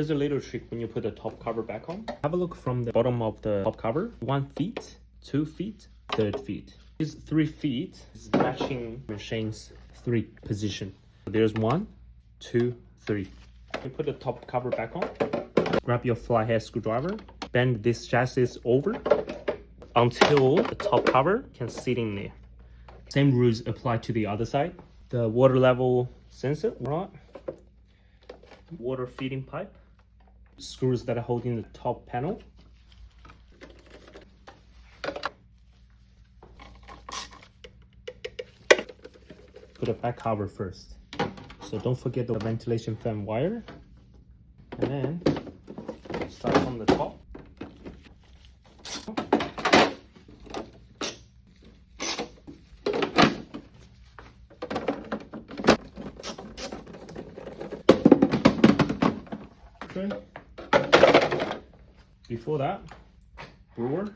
There's a little trick when you put the top cover back on. Have a look from the bottom of the top cover. 1 feet, 2 feet, 3 feet. These 3 feet is matching machine's 3 position. There's 1, 2, 3. You put the top cover back on. Grab your flathead screwdriver. Bend this chassis over until the top cover can sit in there. Same rules apply to the other side. The water level sensor, right? Water feeding pipe. Screws that are holding the top panel. Put a back cover first. So don't forget the ventilation fan wire. And then start from the top. Okay. Before that, brewer